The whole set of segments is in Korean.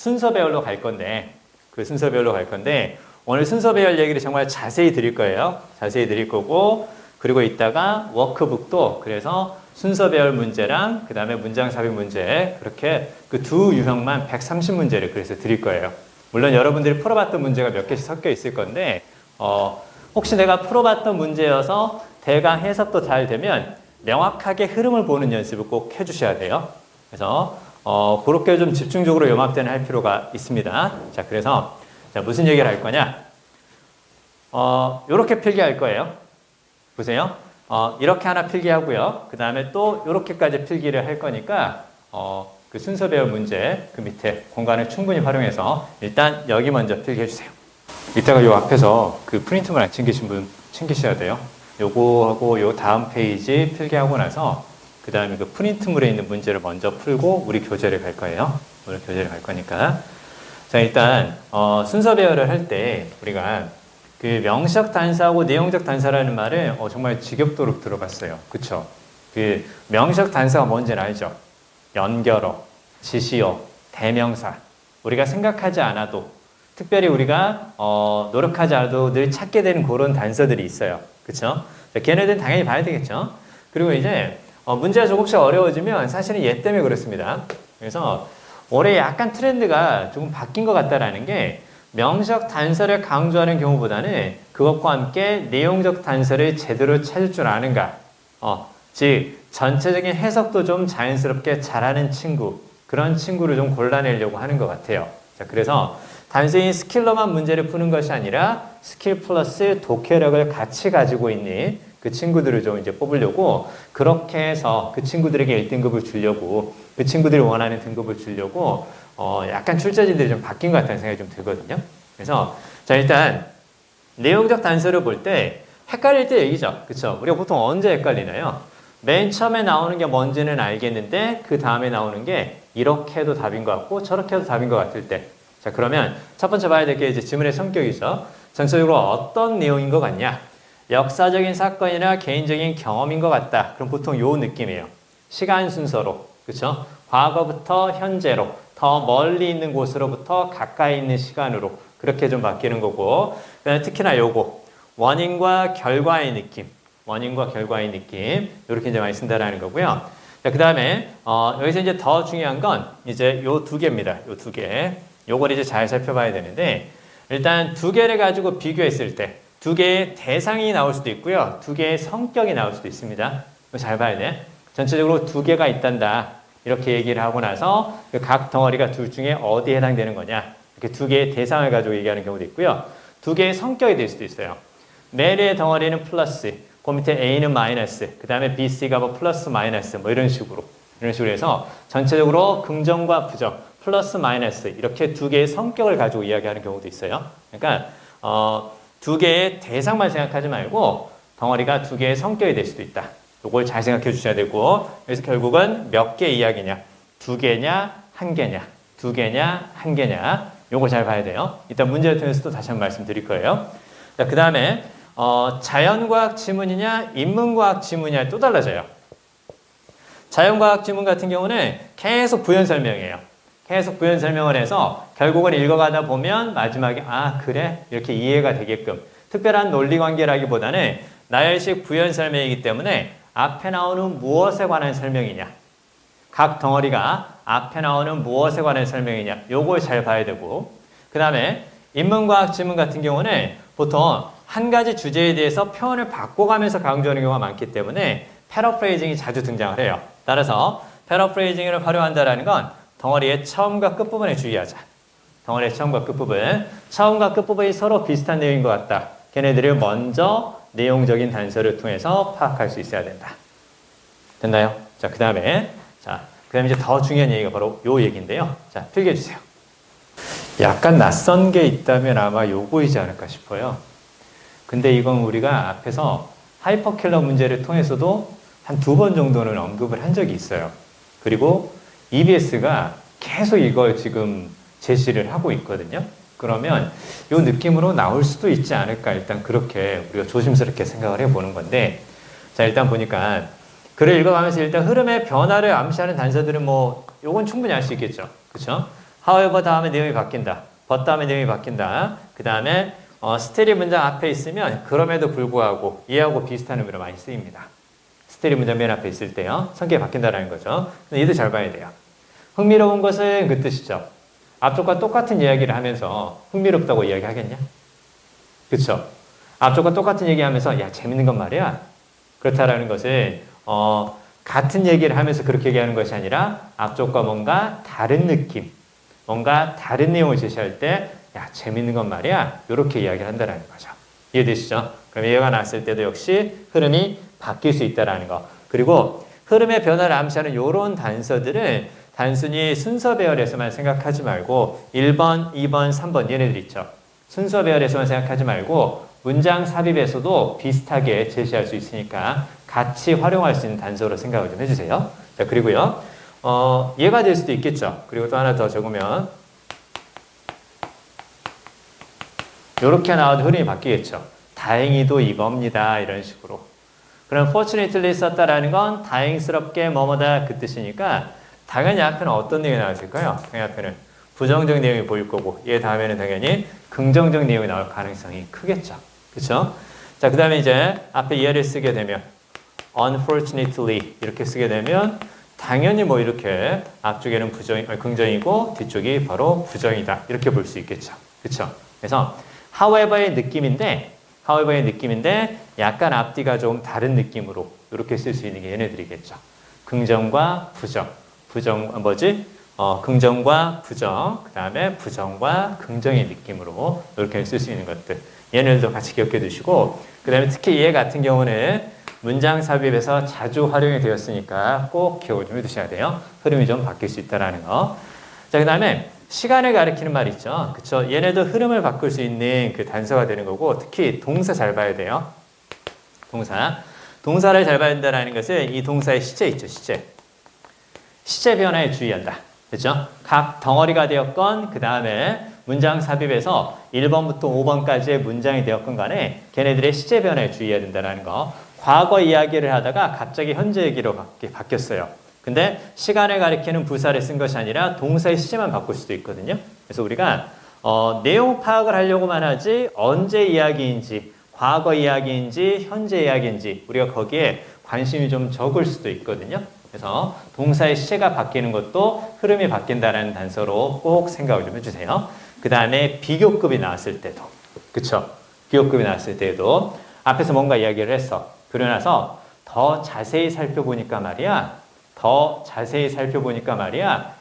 순서 배열로 갈 건데, 오늘 순서 배열 얘기를 정말 자세히 드릴 거예요. 자세히 드릴 거고, 그리고 이따가 워크북도 그래서 순서 배열 문제랑 그 다음에 문장 삽입 문제, 그렇게 그 두 유형만 130문제를 그래서 드릴 거예요. 물론 여러분들이 풀어봤던 문제가 몇 개씩 섞여 있을 건데, 혹시 내가 풀어봤던 문제여서 대강 해석도 잘 되면 명확하게 흐름을 보는 연습을 꼭 해주셔야 돼요. 그래서 그렇게 좀 집중적으로 요맘때는 할 필요가 있습니다. 자, 그래서 자, 무슨 얘기를 할 거냐? 요렇게 필기할 거예요. 보세요. 이렇게 하나 필기하고요. 그 다음에 또 요렇게까지 필기를 할 거니까 그 순서 배열 문제 그 밑에 공간을 충분히 활용해서 일단 여기 먼저 필기해 주세요. 이따가 요 앞에서 그 프린트물 안 챙기신 분 챙기셔야 돼요. 요거하고 요 다음 페이지 필기하고 나서 그 다음에 그 프린트물에 있는 문제를 먼저 풀고 우리 교재를 갈 거예요. 오늘 교재를 갈 거니까. 자, 일단 순서 배열을 할 때 우리가 그 명시적 단사하고 내용적 단사라는 말을 정말 지겹도록 들어봤어요. 그쵸? 그 명시적 단사가 뭔지는 알죠? 연결어, 지시어, 대명사. 우리가 생각하지 않아도 특별히 우리가 노력하지 않아도 늘 찾게 되는 그런 단서들이 있어요. 그쵸? 자, 걔네들은 당연히 봐야 되겠죠? 그리고 이제 문제가 조금씩 어려워지면 사실은 얘 때문에 그렇습니다. 그래서 올해 약간 트렌드가 조금 바뀐 것 같다라는 게 명시적 단서를 강조하는 경우보다는 그것과 함께 내용적 단서를 제대로 찾을 줄 아는가. 즉 전체적인 해석도 좀 자연스럽게 잘하는 친구, 그런 친구를 좀 골라내려고 하는 것 같아요. 자, 그래서 단순히 스킬로만 문제를 푸는 것이 아니라 스킬 플러스 독해력을 같이 가지고 있는 그 친구들을 좀 이제 뽑으려고 그렇게 해서 그 친구들에게 1등급을 주려고 그 친구들이 원하는 등급을 주려고 약간 출제진들이 좀 바뀐 것 같다는 생각이 좀 들거든요. 그래서 자, 일단 내용적 단서를 볼 때 헷갈릴 때 얘기죠. 그쵸? 우리가 보통 언제 헷갈리나요? 맨 처음에 나오는 게 뭔지는 알겠는데 그 다음에 나오는 게 이렇게 해도 답인 것 같고 저렇게 해도 답인 것 같을 때. 자, 그러면 첫 번째 봐야 될 게 이제 지문의 성격이죠. 전체적으로 어떤 내용인 것 같냐? 역사적인 사건이나 개인적인 경험인 것 같다. 그럼 보통 요 느낌이에요. 시간 순서로. 그쵸? 과거부터 현재로, 더 멀리 있는 곳으로부터 가까이 있는 시간으로 그렇게 좀 바뀌는 거고, 그다음에 특히나 요거 원인과 결과의 느낌, 이렇게 이제 많이 쓴다라는 거고요. 자, 그다음에 여기서 이제 더 중요한 건 이제 요 두 개입니다. 요 두 개. 요걸 이제 잘 살펴봐야 되는데 일단 두 개를 가지고 비교했을 때 두 개의 대상이 나올 수도 있고요. 두 개의 성격이 나올 수도 있습니다. 이거 잘 봐야 돼. 전체적으로 두 개가 있단다. 이렇게 얘기를 하고 나서 각 덩어리가 둘 중에 어디에 해당되는 거냐. 이렇게 두 개의 대상을 가지고 얘기하는 경우도 있고요. 두 개의 성격이 될 수도 있어요. 메리의 덩어리는 플러스, 그 밑에 A는 마이너스, 그 다음에 B, C가 뭐 플러스 마이너스 뭐 이런 식으로 해서 전체적으로 긍정과 부정, 플러스 마이너스 이렇게 두 개의 성격을 가지고 이야기하는 경우도 있어요. 그러니까 두 개의 대상만 생각하지 말고 덩어리가 두 개의 성격이 될 수도 있다. 이걸 잘 생각해 주셔야 되고 그래서 결국은 몇 개 이야기냐? 두 개냐? 한 개냐? 두 개냐? 한 개냐? 요거 잘 봐야 돼요. 일단 문제를 통해서도 다시 한번 말씀드릴 거예요. 자, 그 다음에 자연과학 지문이냐? 인문과학 지문이냐? 또 달라져요. 자연과학 지문 같은 경우는 계속 부연 설명이에요. 계속 부연 설명을 해서 결국은 읽어가다 보면 마지막에 아 그래? 이렇게 이해가 되게끔 특별한 논리관계라기보다는 나열식 부연 설명이기 때문에 앞에 나오는 무엇에 관한 설명이냐 각 덩어리가 앞에 나오는 무엇에 관한 설명이냐 요걸 잘 봐야 되고 그 다음에 인문과학 지문 같은 경우는 보통 한 가지 주제에 대해서 표현을 바꿔가면서 강조하는 경우가 많기 때문에 패러프레이징이 자주 등장을 해요. 따라서 패러프레이징을 활용한다는 건 덩어리의 처음과 끝부분에 주의하자. 덩어리의 처음과 끝부분. 처음과 끝부분이 서로 비슷한 내용인 것 같다. 걔네들을 먼저 내용적인 단서를 통해서 파악할 수 있어야 된다. 됐나요? 자, 그 다음에 이제 더 중요한 얘기가 바로 요 얘기인데요. 자, 필기해 주세요. 약간 낯선 게 있다면 아마 요거이지 않을까 싶어요. 근데 이건 우리가 앞에서 하이퍼킬러 문제를 통해서도 한 2번 정도는 언급을 한 적이 있어요. 그리고 EBS가 계속 이걸 지금 제시를 하고 있거든요. 그러면 이 느낌으로 나올 수도 있지 않을까 일단 그렇게 우리가 조심스럽게 생각을 해보는 건데 자 일단 보니까 글을 읽어가면서 일단 흐름의 변화를 암시하는 단서들은 뭐 요건 충분히 알 수 있겠죠. 그렇죠? however 다음에 내용이 바뀐다. but 다음에 내용이 바뀐다. 그 다음에 스테리 문장 앞에 있으면 그럼에도 불구하고 얘하고 비슷한 의미로 많이 쓰입니다. 스테리 문장 맨 앞에 있을 때요. 성격이 바뀐다라는 거죠. 얘도 잘 봐야 돼요. 흥미로운 것은 그 뜻이죠. 앞쪽과 똑같은 이야기를 하면서 흥미롭다고 이야기하겠냐? 그쵸? 앞쪽과 똑같은 얘기하면서 야 재밌는 건 말이야. 그렇다라는 것은 같은 얘기를 하면서 그렇게 얘기하는 것이 아니라 앞쪽과 뭔가 다른 느낌, 뭔가 다른 내용을 제시할 때 야 재밌는 건 말이야. 이렇게 이야기를 한다는 거죠. 이해되시죠? 그럼 얘가 나왔을 때도 역시 흐름이 바뀔 수 있다는 거. 그리고 흐름의 변화를 암시하는 이런 단서들은 단순히 순서 배열에서만 생각하지 말고 1번, 2번, 3번 얘네들 있죠. 순서 배열에서만 생각하지 말고 문장 삽입에서도 비슷하게 제시할 수 있으니까 같이 활용할 수 있는 단서로 생각을 좀 해주세요. 자, 그리고요. 얘가 될 수도 있겠죠. 그리고 또 하나 더 적으면 이렇게 나와도 흐름이 바뀌겠죠. 다행히도 이겁니다. 이런 식으로. 그럼 fortunately 썼다라는 건 다행스럽게 뭐뭐다 그 뜻이니까 당연히 앞에는 어떤 내용이 나왔을까요? 당연히 앞에는 부정적 내용이 보일 거고 얘 다음에는 당연히 긍정적 내용이 나올 가능성이 크겠죠. 그렇죠? 자, 그 다음에 이제 앞에 얘를 쓰게 되면 unfortunately 이렇게 쓰게 되면 당연히 뭐 이렇게 앞쪽에는 긍정이고 뒤쪽이 바로 부정이다. 이렇게 볼 수 있겠죠. 그렇죠? 그래서 however의 느낌인데 약간 앞뒤가 좀 다른 느낌으로 이렇게 쓸 수 있는 게 얘네들이겠죠. 긍정과 부정. 긍정과 부정, 그 다음에 부정과 긍정의 느낌으로 이렇게 쓸 수 있는 것들. 얘네들도 같이 기억해 두시고, 그 다음에 특히 얘 같은 경우는 문장 삽입에서 자주 활용이 되었으니까 꼭 기억을 좀 해두셔야 돼요. 흐름이 좀 바뀔 수 있다는 거. 자, 그 다음에 시간을 가리키는 말 있죠. 그쵸? 얘네도 흐름을 바꿀 수 있는 그 단서가 되는 거고, 특히 동사 잘 봐야 돼요. 동사를 잘 봐야 된다는 것은 이 동사의 시제 있죠, 시제 변화에 주의한다. 그렇죠? 각 덩어리가 되었건 그 다음에 문장 삽입에서 1번부터 5번까지의 문장이 되었건 간에 걔네들의 시제 변화에 주의해야 된다는 거. 과거 이야기를 하다가 갑자기 현재 얘기로 바뀌었어요. 근데 시간을 가리키는 부사를 쓴 것이 아니라 동사의 시제만 바꿀 수도 있거든요. 그래서 우리가 내용 파악을 하려고만 하지 언제 이야기인지 과거 이야기인지 현재 이야기인지 우리가 거기에 관심이 좀 적을 수도 있거든요. 그래서 동사의 시제가 바뀌는 것도 흐름이 바뀐다는 단서로 꼭 생각을 좀 해주세요. 그 다음에 비교급이 나왔을 때도, 그쵸? 비교급이 나왔을 때도 앞에서 뭔가 이야기를 했어. 그러고 나서 더 자세히 살펴보니까 말이야,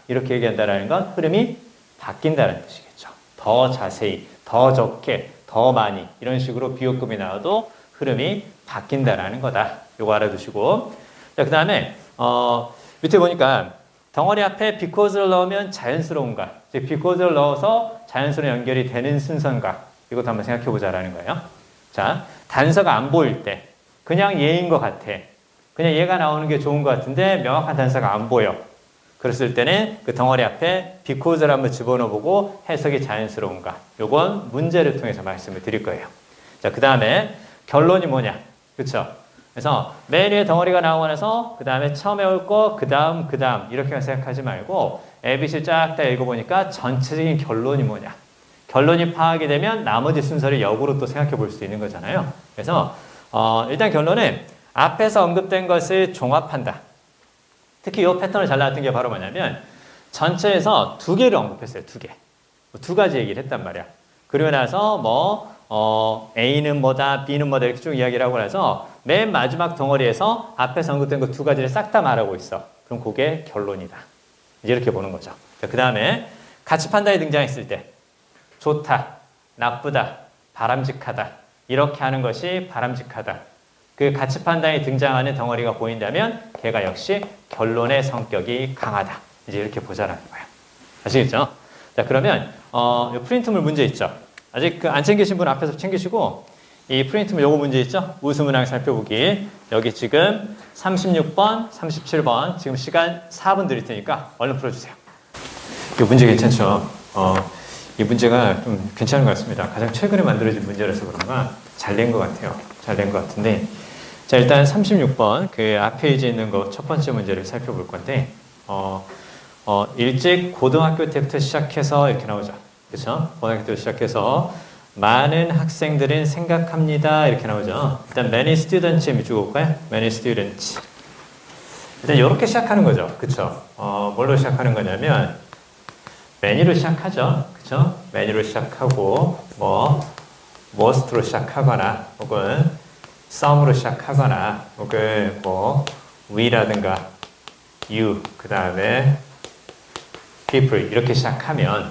이렇게 얘기한다는 건 흐름이 바뀐다는 뜻이겠죠. 더 자세히, 더 적게, 더 많이 이런 식으로 비교급이 나와도 흐름이 바뀐다는 거다. 이거 알아두시고, 자, 그 다음에 밑에 보니까 덩어리 앞에 because를 넣으면 자연스러운가, because를 넣어서 자연스러운 연결이 되는 순서인가, 이것도 한번 생각해 보자라는 거예요. 자, 단서가 안 보일 때 그냥 얘인 것 같아. 그냥 얘가 나오는 게 좋은 것 같은데 명확한 단서가 안 보여. 그랬을 때는 그 덩어리 앞에 because를 한번 집어넣어 보고 해석이 자연스러운가, 요건 문제를 통해서 말씀을 드릴 거예요. 자, 그 다음에 결론이 뭐냐, 그쵸? 그래서 맨 위에 덩어리가 나오고 나서 그 다음에 처음에 올 거, 그 다음 이렇게만 생각하지 말고 ABC를 쫙 다 읽어보니까 전체적인 결론이 뭐냐. 결론이 파악이 되면 나머지 순서를 역으로 또 생각해 볼 수 있는 거잖아요. 그래서 일단 결론은 앞에서 언급된 것을 종합한다. 특히 이 패턴을 잘 나왔던 게 바로 뭐냐면 전체에서 2개를 언급했어요. 2개. 2가지 얘기를 했단 말이야. 그리고 나서 A는 뭐다, B는 뭐다 이렇게 쭉 이야기를 하고 나서 맨 마지막 덩어리에서 앞에서 언급된 거 2가지를 싹 다 말하고 있어. 그럼 그게 결론이다. 이제 이렇게 보는 거죠. 그 다음에 가치 판단이 등장했을 때 좋다, 나쁘다, 바람직하다 이렇게 하는 것이 바람직하다. 그 가치 판단이 등장하는 덩어리가 보인다면 걔가 역시 결론의 성격이 강하다. 이제 이렇게 보자라는 거예요. 아시겠죠? 자, 그러면 프린트물 문제 있죠? 아직 안 챙기신 분 앞에서 챙기시고 이 프린트물 요거 문제 있죠? 우수문항 살펴보기. 여기 지금 36번, 37번 지금 시간 4분 드릴 테니까 얼른 풀어주세요. 이 문제 괜찮죠? 이 문제가 좀 괜찮은 것 같습니다. 가장 최근에 만들어진 문제라서 그런가 잘 낸 것 같아요. 잘 낸 것 같은데 자, 일단 36번 그 앞 페이지에 있는 거 첫 번째 문제를 살펴볼 건데 일찍 고등학교 때부터 시작해서 이렇게 나오죠. 그렇죠? 고등학교 때부터 시작해서 많은 학생들은 생각합니다. 이렇게 나오죠. 일단 many students 밑줄 볼까요? many students. 일단 이렇게 시작하는 거죠. 그렇죠? 뭘로 시작하는 거냐면 many로 시작하죠. 그렇죠? many로 시작하고 most로 시작하거나 혹은 some으로 시작하거나 혹은 we라든가 you 그 다음에 people 이렇게 시작하면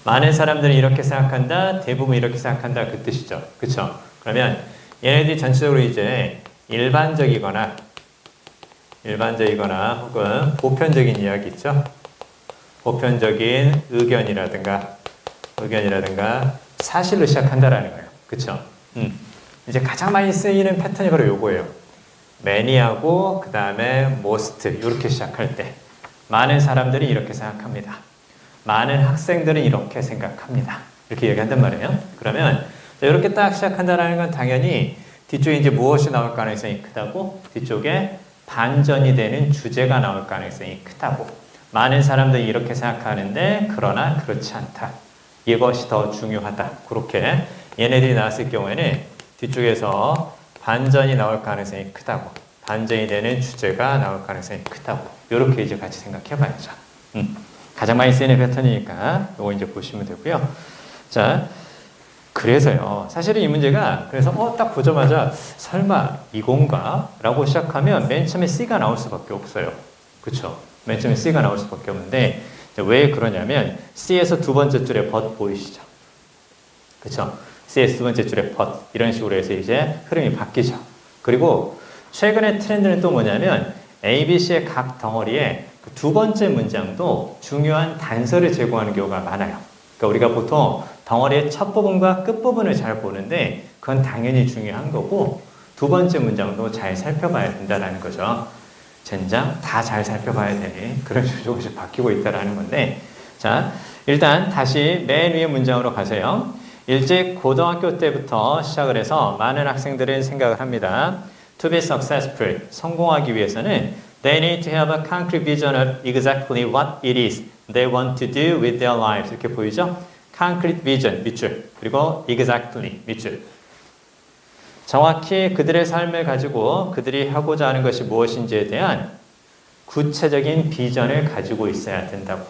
많은 사람들이 이렇게 생각한다, 대부분 이렇게 생각한다 그 뜻이죠. 그렇죠? 그러면 얘네들이 전체적으로 이제 일반적이거나 혹은 보편적인 이야기 있죠. 보편적인 의견이라든가 사실로 시작한다라는 거예요. 그렇죠? 이제 가장 많이 쓰이는 패턴이 바로 요거예요. many하고 그 다음에 most 이렇게 시작할 때 많은 사람들이 이렇게 생각합니다. 많은 학생들은 이렇게 생각합니다. 이렇게 얘기한단 말이에요. 그러면 이렇게 딱 시작한다는 건 당연히 뒤쪽에 이제 무엇이 나올 가능성이 크다고? 뒤쪽에 반전이 되는 주제가 나올 가능성이 크다고. 많은 사람들이 이렇게 생각하는데 그러나 그렇지 않다. 이것이 더 중요하다. 그렇게 얘네들이 나왔을 경우에는 뒤쪽에서 반전이 나올 가능성이 크다고. 반전이 되는 주제가 나올 가능성이 크다고. 이렇게 이제 같이 생각해 봐야죠. 가장 많이 쓰이는 패턴이니까 이거 이제 보시면 되고요. 자, 그래서요. 사실은 이 문제가 그래서 딱 보자마자 설마 이건가? 라고 시작하면 맨 처음에 C가 나올 수밖에 없어요. 그렇죠? 맨 처음에 C가 나올 수밖에 없는데 왜 그러냐면 C에서 두 번째 줄에 but 보이시죠? 그렇죠? C에서 두 번째 줄에 but 이런 식으로 해서 이제 흐름이 바뀌죠. 그리고 최근의 트렌드는 또 뭐냐면 A, B, C의 각 덩어리에 그 두 번째 문장도 중요한 단서를 제공하는 경우가 많아요. 그러니까 우리가 보통 덩어리의 첫 부분과 끝 부분을 잘 보는데 그건 당연히 중요한 거고 두 번째 문장도 잘 살펴봐야 된다는 거죠. 젠장 다 잘 살펴봐야 되니 그런 식으로 조금씩 바뀌고 있다는 건데 자 일단 다시 맨 위의 문장으로 가세요. 일찍 고등학교 때부터 시작을 해서 많은 학생들은 생각을 합니다. To be successful, 성공하기 위해서는 they need to have a concrete vision of exactly what it is they want to do with their lives. 이렇게 보이죠? concrete vision, 밑줄. 그리고 exactly, 밑줄. 정확히 그들의 삶을 가지고 그들이 하고자 하는 것이 무엇인지에 대한 구체적인 비전을 가지고 있어야 된다고.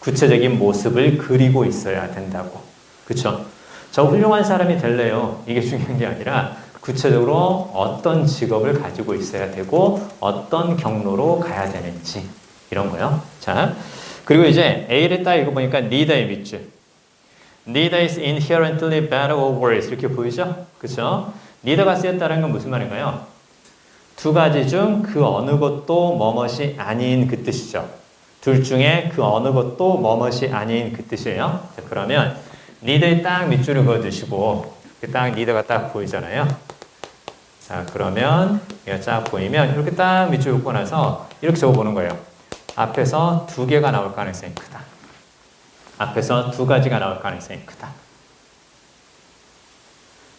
구체적인 모습을 그리고 있어야 된다고. 그쵸? 저 훌륭한 사람이 될래요. 이게 중요한 게 아니라 구체적으로 어떤 직업을 가지고 있어야 되고 어떤 경로로 가야 되는지 이런 거요. 자, 그리고 이제 A를 딱 읽어보니까 neither의 밑줄. neither is inherently better or worse 이렇게 보이죠? 그쵸? neither가 쓰였다는 건 무슨 말인가요? 두 가지 중 그 어느 것도 뭐뭇이 아닌 그 뜻이죠. 둘 중에 그 어느 것도 뭐뭇이 아닌 그 뜻이에요. 자, 그러면 neither에 딱 밑줄을 그어두시고 딱 neither가 딱 보이잖아요. 자, 그러면 얘가 쫙 보이면 이렇게 딱 밑줄 긋고 나서 이렇게 적어보는 거예요. 앞에서 두 개가 나올 가능성이 크다. 앞에서 두 가지가 나올 가능성이 크다.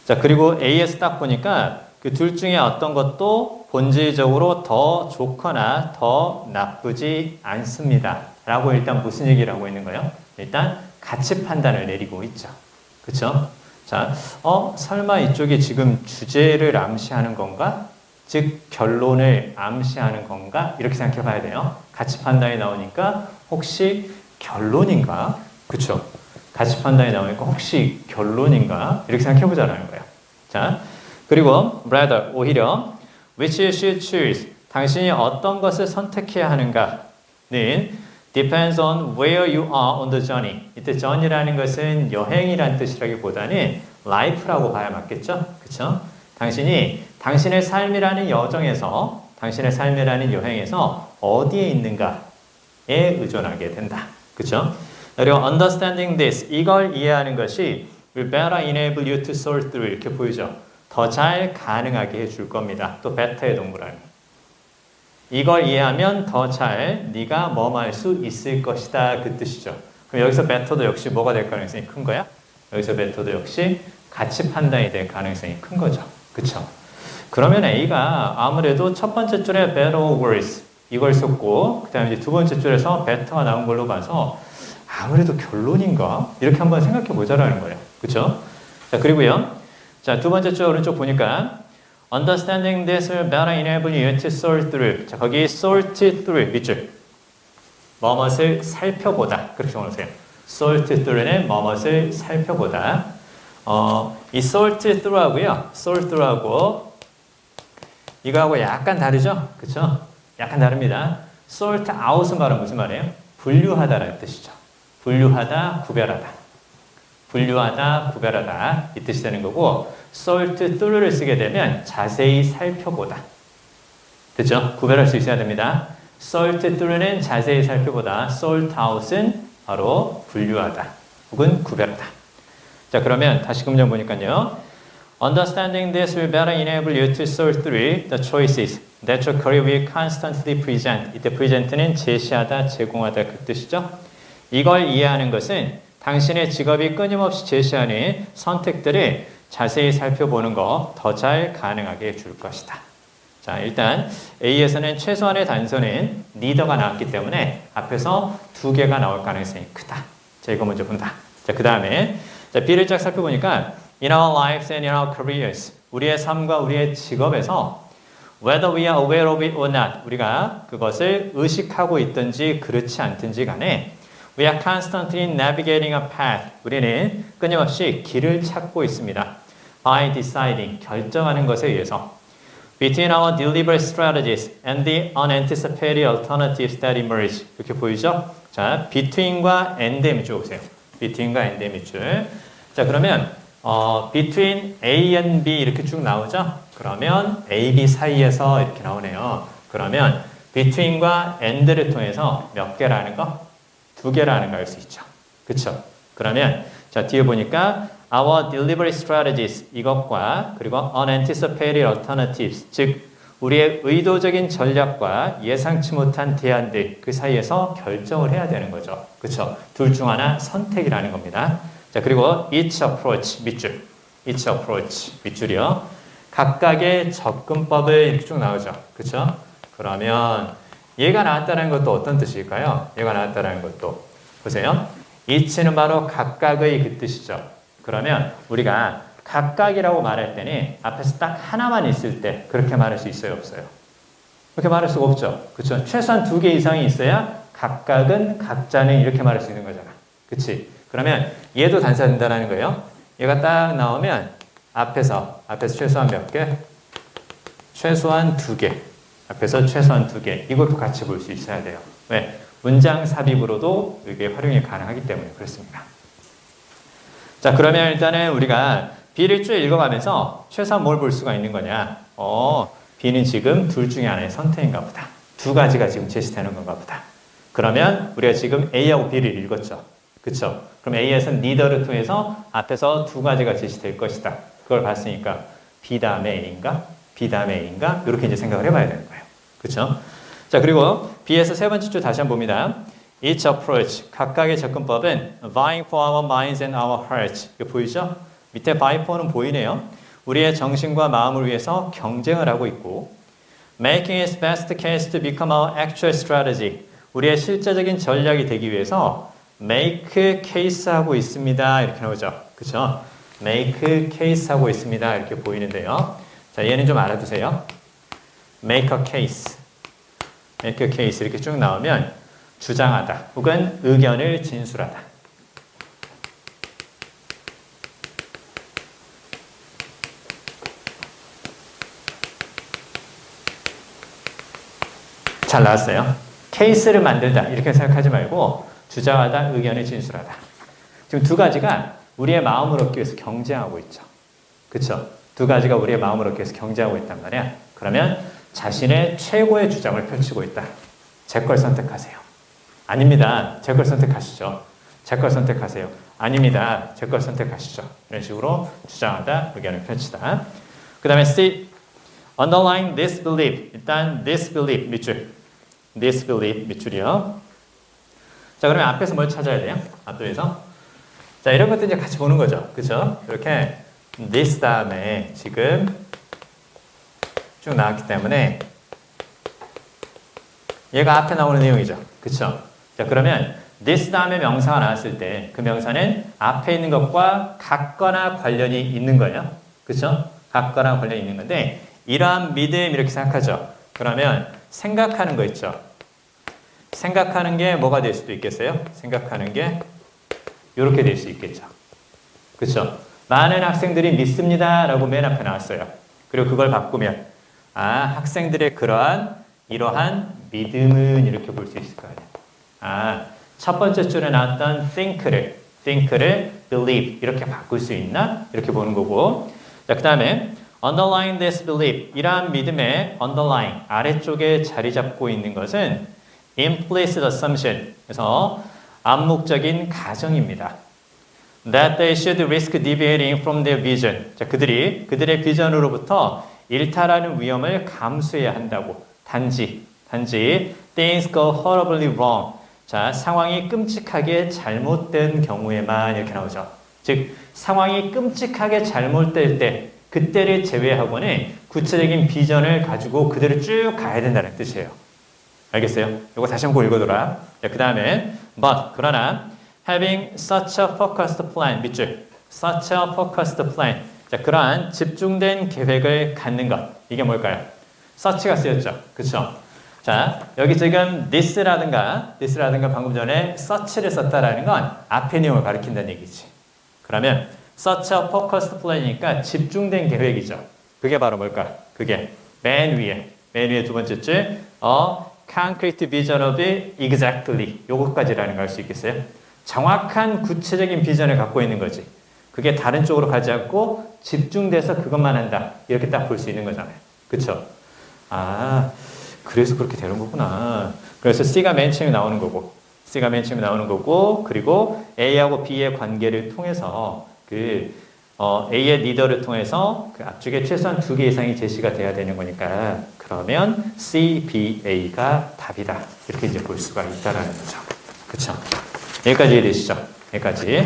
자, 그리고 A에서 딱 보니까 그 둘 중에 어떤 것도 본질적으로 더 좋거나 더 나쁘지 않습니다. 라고 일단 무슨 얘기를 하고 있는 거예요? 일단 가치 판단을 내리고 있죠. 그쵸? 자, 설마 이쪽이 지금 주제를 암시하는 건가? 즉, 결론을 암시하는 건가? 이렇게 생각해 봐야 돼요. 가치 판단이 나오니까 혹시 결론인가? 그쵸? 가치 판단이 나오니까 혹시 결론인가? 이렇게 생각해 보자라는 거예요. 자, 그리고 rather, 오히려 which you should choose. 당신이 어떤 것을 선택해야 하는가는 depends on where you are on the journey. 이때 journey라는 것은 여행이란 뜻이라기보다는 life라고 봐야 맞겠죠? 그쵸? 당신이 당신의 삶이라는 여정에서, 당신의 삶이라는 여행에서 어디에 있는가에 의존하게 된다. 그쵸? 그리고 understanding this, 이걸 이해하는 것이 will better enable you to sort through 이렇게 보이죠? 더 잘 가능하게 해줄 겁니다. 또 better의 동물하는. 이걸 이해하면 더 잘 네가 뭐할 수 있을 것이다 그 뜻이죠. 그럼 여기서 better도 역시 뭐가 될 가능성이 큰 거야? 여기서 better도 역시 가치 판단이 될 가능성이 큰 거죠. 그쵸? 그러면 A가 아무래도 첫 번째 줄에 better or worse 이걸 썼고 그 다음에 이제 두 번째 줄에서 better가 나온 걸로 봐서 아무래도 결론인가? 이렇게 한번 생각해 보자라는 거예요. 그쵸? 자, 그리고요. 자, 두 번째 줄 오른쪽 보니까 Understanding this will better enable you to sort through. 자, 거기 sort through 밑줄. 뭐뭇을 살펴보다. 그렇게 적어놓으세요. sort through는 뭐뭇을 살펴보다. 이 sort through하고요. sort through하고 이거하고 약간 다르죠? 그쵸? 약간 다릅니다. sort out은 바로 무슨 말이에요? 분류하다라는 뜻이죠. 분류하다, 구별하다. 분류하다, 구별하다 이 뜻이 되는 거고 sort through를 쓰게 되면 자세히 살펴보다. 됐죠? 구별할 수 있어야 됩니다. sort through는 자세히 살펴보다. sort out은 바로 분류하다 혹은 구별하다. 자, 그러면 다시 문장 보니까요. Understanding this will better enable you to sort through the choices that your career will constantly present. 이때 present는 제시하다, 제공하다 그 뜻이죠. 이걸 이해하는 것은 당신의 직업이 끊임없이 제시하는 선택들을 자세히 살펴보는 거 더 잘 가능하게 해줄 것이다. 자, 일단 A에서는 최소한의 단서는 리더가 나왔기 때문에 앞에서 두 개가 나올 가능성이 크다. 자, 이거 먼저 본다. 자, 그 다음에 자, B를 쫙 살펴보니까 In our lives and in our careers, 우리의 삶과 우리의 직업에서 whether we are aware of it or not, 우리가 그것을 의식하고 있든지 그렇지 않든지 간에 we are constantly navigating a path, 우리는 끊임없이 길을 찾고 있습니다. by deciding, 결정하는 것에 의해서 between our deliberate strategies and the unanticipated alternatives that emerge. 이렇게 보이죠? 자, between과 and의 밑줄 보세요. between과 and의 밑줄. 자, 그러면 between A and B 이렇게 쭉 나오죠? 그러면 A, B 사이에서 이렇게 나오네요. 그러면 between과 and를 통해서 몇 개라는 거? 두 개라는 거 알 수 있죠. 그쵸? 그러면 자, 뒤에 보니까 our deliberate strategies 이것과 그리고 unanticipated alternatives 즉 우리의 의도적인 전략과 예상치 못한 대안들 그 사이에서 결정을 해야 되는 거죠. 그쵸? 둘 중 하나 선택이라는 겁니다. 자, 그리고 each approach 밑줄 each approach 밑줄이요. 각각의 접근법을 이렇게 쭉 나오죠. 그쵸? 그러면 얘가 나왔다는 것도 어떤 뜻일까요? 얘가 나왔다는 것도 보세요. each는 바로 각각의 그 뜻이죠. 그러면 우리가 각각이라고 말할 때는 앞에서 딱 하나만 있을 때 그렇게 말할 수 있어요? 없어요? 그렇게 말할 수가 없죠. 그렇죠? 최소한 두 개 이상이 있어야 각각은 각자는 이렇게 말할 수 있는 거잖아. 그치? 그러면 얘도 단수가 된다는 거예요. 얘가 딱 나오면 앞에서 최소한 몇 개? 최소한 두 개. 앞에서 최소한 두 개. 이것도 같이 볼 수 있어야 돼요. 왜? 문장 삽입으로도 이게 활용이 가능하기 때문에 그렇습니다. 자, 그러면 일단은 우리가 B를 쭉 읽어가면서 최소한 뭘 볼 수가 있는 거냐? B는 지금 둘 중에 하나의 선택인가 보다. 두 가지가 지금 제시되는 건가 보다. 그러면 우리가 지금 A하고 B를 읽었죠. 그쵸? 그럼 A에서는 리더를 통해서 앞에서 두 가지가 제시될 것이다. 그걸 봤으니까 B 다음에 A인가? B 다음에 A인가? 이렇게 이제 생각을 해봐야 되는 거예요. 그쵸? 자, 그리고 B에서 세 번째 줄 다시 한번 봅니다. Each approach, 각각의 접근법은 vying for our minds and our hearts. 이거 보이죠? 밑에 vying for는 보이네요. 우리의 정신과 마음을 위해서 경쟁을 하고 있고 making its best case to become our actual strategy. 우리의 실제적인 전략이 되기 위해서 make case 하고 있습니다. 이렇게 나오죠. 그쵸? make case 하고 있습니다. 이렇게 보이는데요. 자, 얘는 좀 알아두세요. make a case. make a case 이렇게 쭉 나오면 주장하다 혹은 의견을 진술하다. 잘 나왔어요. 케이스를 만들다 이렇게 생각하지 말고 주장하다, 의견을 진술하다. 지금 두 가지가 우리의 마음을 얻기 위해서 경쟁하고 있죠. 그렇죠? 두 가지가 우리의 마음을 얻기 위해서 경쟁하고 있단 말이야. 그러면 자신의 최고의 주장을 펼치고 있다. 제 걸 선택하세요. 아닙니다. 제 걸 선택하시죠. 제 걸 선택하세요. 아닙니다. 제 걸 선택하시죠. 이런 식으로 주장하다, 의견을 펼치다. 그 다음에 C, underlying this belief. 일단 this belief 밑줄. this belief 밑줄이요. 자, 그러면 앞에서 뭘 찾아야 돼요? 앞에서. 자, 이런 것도 이제 같이 보는 거죠. 그죠? 이렇게 this 다음에 지금 쭉 나왔기 때문에 얘가 앞에 나오는 내용이죠. 그쵸? 자, 그러면 this 다음에 명사가 나왔을 때 그 명사는 앞에 있는 것과 같거나 관련이 있는 거예요. 그쵸? 같거나 관련이 있는 건데 이러한 믿음 이렇게 생각하죠. 그러면 생각하는 거 있죠. 생각하는 게 뭐가 될 수도 있겠어요? 생각하는 게 이렇게 될 수 있겠죠. 그쵸? 많은 학생들이 믿습니다 라고 맨 앞에 나왔어요. 그리고 그걸 바꾸면 학생들의 이러한 믿음은 이렇게 볼 수 있을 거 아니에요. 첫 번째 줄에 나왔던 think를 believe 이렇게 바꿀 수 있나? 이렇게 보는 거고. 자, 그 다음에 underline this belief 이러한 믿음의 underline 아래쪽에 자리 잡고 있는 것은 implicit assumption 그래서 암묵적인 가정입니다. That they should risk deviating from their vision. 자, 그들의 비전으로부터 일탈하는 위험을 감수해야 한다고. 단지 things go horribly wrong. 자, 상황이 끔찍하게 잘못된 경우에만 이렇게 나오죠. 즉, 상황이 끔찍하게 잘못될 때 그때를 제외하고는 구체적인 비전을 가지고 그대로 쭉 가야 된다는 뜻이에요. 알겠어요? 이거 다시 한번 읽어둬라. 그 다음에 but 그러나 having such a focused plan 밑줄 such a focused plan 자, 그러한 집중된 계획을 갖는 것 이게 뭘까요? such가 쓰였죠. 그쵸? 자, 여기 지금 this라든가 방금 전에 such를 썼다라는 건 앞의 내용을 가리킨다는 얘기지. 그러면 such a focused plan이니까 집중된 계획이죠. 그게 바로 뭘까? 그게 맨 위에 두 번째 줄 concrete vision of exactly 요것까지라는 걸 알 수 있겠어요? 정확한 구체적인 비전을 갖고 있는 거지. 그게 다른 쪽으로 가지 않고 집중돼서 그것만 한다. 이렇게 딱 볼 수 있는 거잖아요. 그쵸? 그래서 그렇게 되는 거구나. 그래서 C가 맨 처음에 나오는 거고 그리고 A하고 B의 관계를 통해서 A의 리더를 통해서 그 앞쪽에 최소한 2개 이상이 제시가 돼야 되는 거니까 그러면 C, B, A가 답이다. 이렇게 이제 볼 수가 있다라는 거죠. 그쵸? 여기까지 이해되시죠? 여기까지.